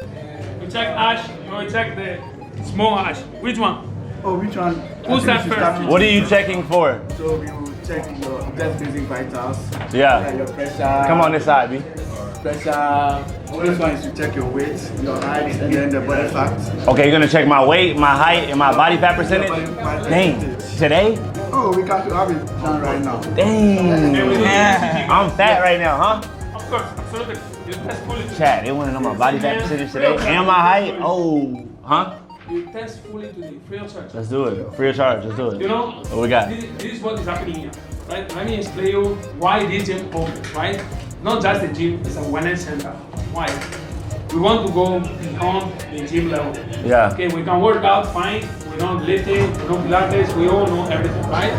We check ash, we check the small ash. Which one? Oh, which one? Who's that first? What are you checking for? So we will check your just basic vitals. Yeah. Your pressure. Come on this side, B. Pressure. This one is to check your weight, your height, and then the body fat. Okay, you're gonna check my weight, my height, and my body fat percentage? Dang. Today? Oh, we can't have it done right now. Dang. I'm fat right now, huh? Of course, absolutely. You test fully. Chat, they wanna know my body fat percentage today and my height? Oh, huh? You test fully today, free of charge. Let's do it. Free of charge, let's do it. You know, What we got? This is what is happening here, right? Let me explain you why this gym open, right? Not just the gym, it's a wellness center. Why? We want to go beyond the gym level. Yeah. Okay, we can work out fine, we know lifting, we know Pilates, we all know everything, right?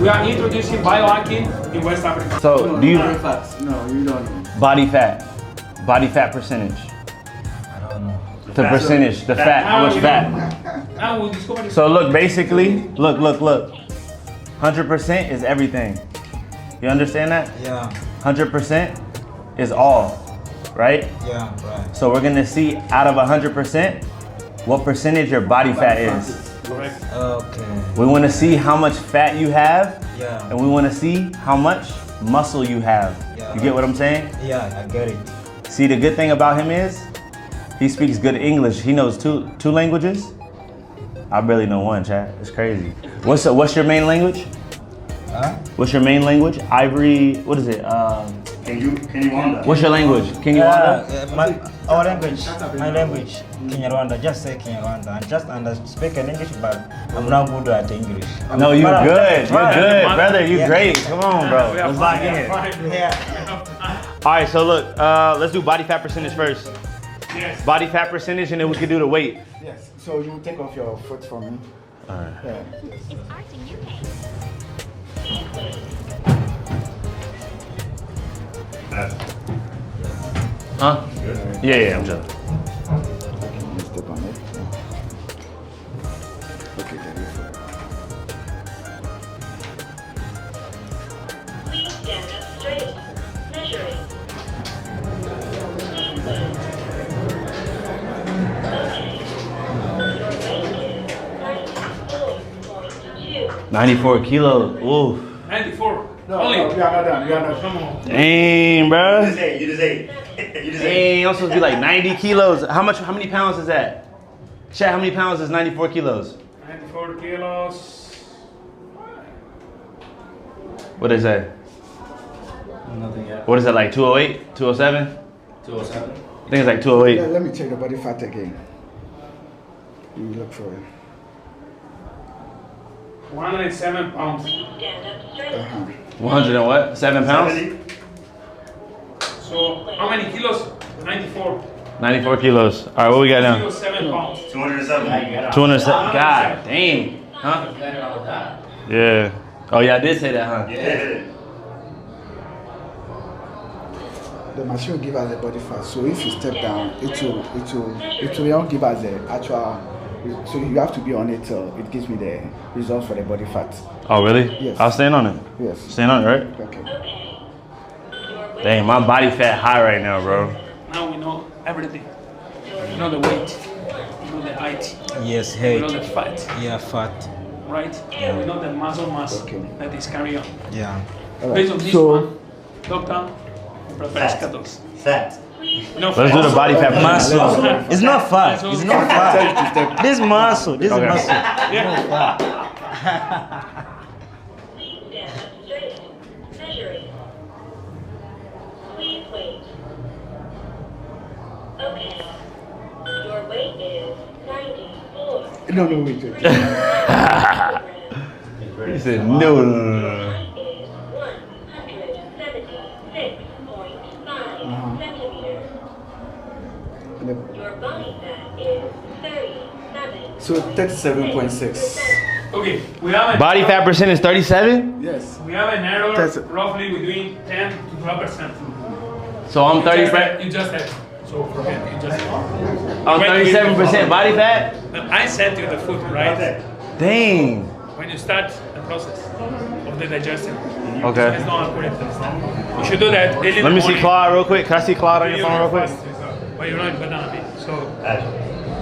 We are introducing biohacking in West Africa. So, do you Body fat? No, you don't know. body fat percentage? I don't know. The percentage, the fat, how much fat? Now we'll discover this. So look, basically, look. 100% is everything. You understand that? Yeah. 100% is all, right? Yeah. Right. So we're gonna see out of 100%, what percentage your body fat is. Correct. Okay. We wanna see how much fat you have, Yeah. and we wanna see how much muscle you have. Yeah. You get what I'm saying? Yeah, I get it. See, the good thing about him is, he speaks good English. He knows two languages. I barely know one, chat. It's crazy. What's your main language? Huh? What's your main language? Ivory, what is it? Can you wonder? What's your language? Can you Our language, my language, Kinyarwanda. Just say Kinyarwanda. I just speak in English, but I'm not good at English. No, you But I'm good. just You're trying. good, brother. You Yeah. great. Come on, bro. We are Let's lock fine, we in. are fine. Yeah. All right, so look, let's do body fat percentage first. Yes. Body fat percentage, and then we can do the weight. Yes. So you take off your foot from me. All right. Yeah. Huh? Yeah, I'm chilling. Okay, you step on it. Okay, there you go. Please stand up straight. Measuring. Please wait. Okay. Your weight is 94.2. 94 kilos. Ooh. 94. No, Only. no, we are not done. We are not Come done. on. Dang, bro. You just ate. You just ate. Dang, I'm supposed to be like 90 kilos. How many pounds is that? Chat, how many pounds is 94 kilos? 94 kilos. What is that? Nothing yet. What is that, like 208? 207? 207. I think it's like 208. Let me check the body fat again. You look for it. 107 pounds. Please stand up straight. 100 and what? 7 pounds? 70? So, how many kilos? 94. 94 kilos. All right, what we got now? 7 pounds. 207. 207. God dang. Huh? Yeah. Oh, yeah, I did say that, huh? Yeah. The machine will give us the body fat. So if you step down, it will not give us the actual. So you have to be on it till it gives me the results for the body fat. Oh, really? Yes. I'll stand on it. Yes. Stand on it, right? Okay. Dang, my body fat high right now, bro. Now we know everything. We know the weight. We know the height. Yes, We hey. know the fat. Yeah, fat. Right? We know the muscle mass Okay. that is carried on. Yeah. All Based right. on this So one, doctor, prepare scattles. Fat. No Let's do the body fat Muscle. muscle. It's not fat. It's not fat. This muscle. This Okay. muscle. Yeah. Not fat. Please stand up straight. Measuring. Please wait. Okay. Your weight is 94. no, wait. He said no. Your height is 176.5 centimeters. Your body fat is 37. So 37.6. Okay, we have a Body fat percent is 37? Yes. We have an error That's- roughly between 10 to 12%. So I'm 30. You just said. So forget. You just said. I'm 37% body fat? I said to the food, right? Dang. When you start the process of the digestion. Okay. It's not accurate. You should do that early in Let the me see morning. Claude real quick. Can I see Claude on your phone real quick? But you know it better than me. So So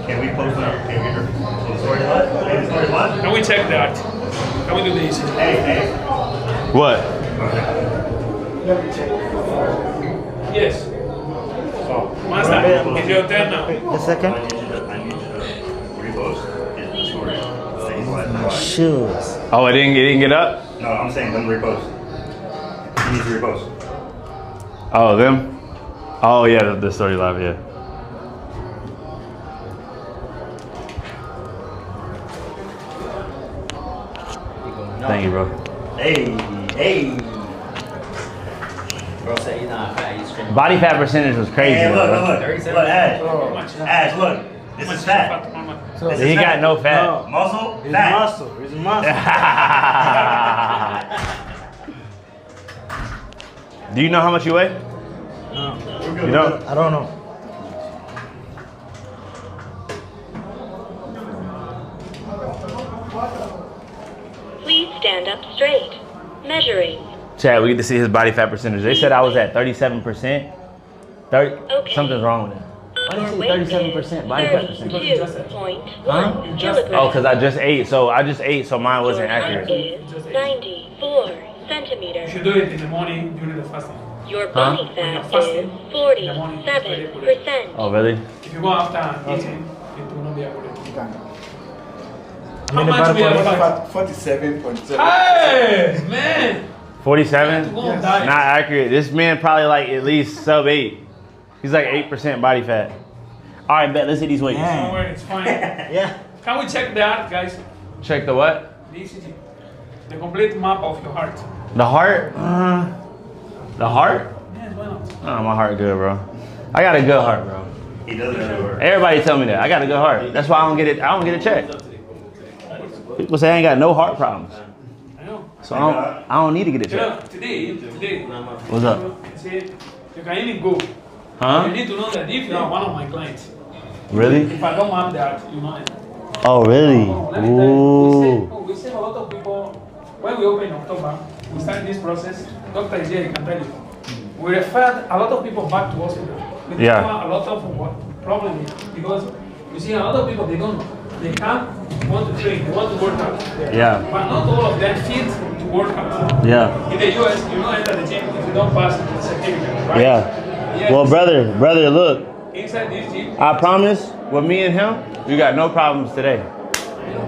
Can we post our can we the story live? Maybe the story live? can we check that? Can we do the ECG? Hey. What? Let me check. Yes. Master, it's your turn now. A second. I need you to repost the story. Stays live. Shoes. Oh, it didn't get up? No, I'm saying them repost. You need to repost. Oh, them? Oh, yeah, the story live, yeah. Thank you, bro. Hey. Bro said he's not fat, he's trim. Body fat percentage was crazy, Hey, bro. look, Ash. Ash, look. This is fat. This He is got fat. no fat. Muscle, It's fat. muscle. It's muscle. Do you know how much you weigh? No. You don't? I don't know. Please stand up straight. Measuring. Chad, we get to see his body fat percentage. They said I was at 37%. 30. Okay. Something's wrong with it. Why Your did weight you say is 37% body fat percentage? 32.1 kilograms. Oh, because I just ate, so mine wasn't Your height accurate. is 94 You centimeters. should do it in the morning during the fasting. Your body When you're fat fasting, is in the morning, it's very good. 47%. Oh, really? If you go after eating, it will not be accurate. Muganga. How much we have? 47.7. Hey, man! 47? Go on diet. Not accurate. This man probably like at least sub 8. He's like 8% body fat. All right, bet. Let's hit these weights. Don't worry, it's fine. Yeah. Can we check that, guys? Check the what? The ECG. The complete map of your heart. The heart? The heart? Yes, why not? Oh, my heart good, bro. I got a good heart, bro. He doesn't have to work. Everybody tell me that. I got a good heart. That's why I don't get it. I don't get it checked. People say I ain't got no heart problems. I know. So I don't need to get it You know, checked. today, What's up? say, you can even go. You Huh? need to know that if you are one of my clients, Really? if I don't map that, you know it. Oh, really? Let me tell you, Ooh. we save a lot of people. When we open in October, we start this process. Doctor is here, he can tell you. We referred a lot of people back to hospital. We Yeah. discover a lot of problems because you see a lot of people, they don't know. They can't want to train, they want to work out. Yeah. But not all of them fit to work out. Yeah. In the US, you don't enter the gym if you don't pass the certificate, right? Yeah. Yes. Well, brother, look. Inside this gym, I promise, with me and him, we got no problems today.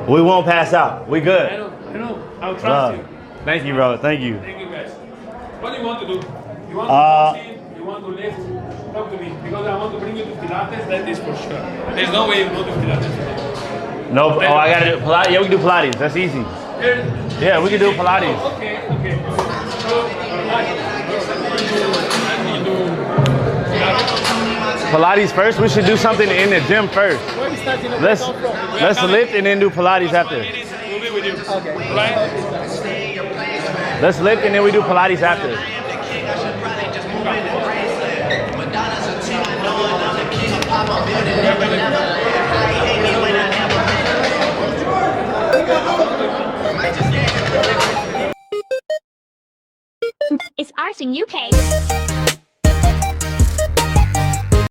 We won't pass out. We I good. know, I'll trust Love. you. Thank you, bro. Thank you. Thank you guys. What do you want to do? You want to sit? You want to lift? Talk to me. Because I want to bring you to Pilates, that is for sure. There's no way you go to Pilates today. No. Oh, I gotta do Pilates. Yeah, we can do Pilates. That's easy. Yeah, we can do Pilates. Oh, okay. So, Pilates first. We should do something in the gym first. Let's lift and then do Pilates after. we'll be with you. Okay. Right? Let's lift and then we do Pilates after. Madonna's a 10, I know it, I'm the king of pop, I'm building up.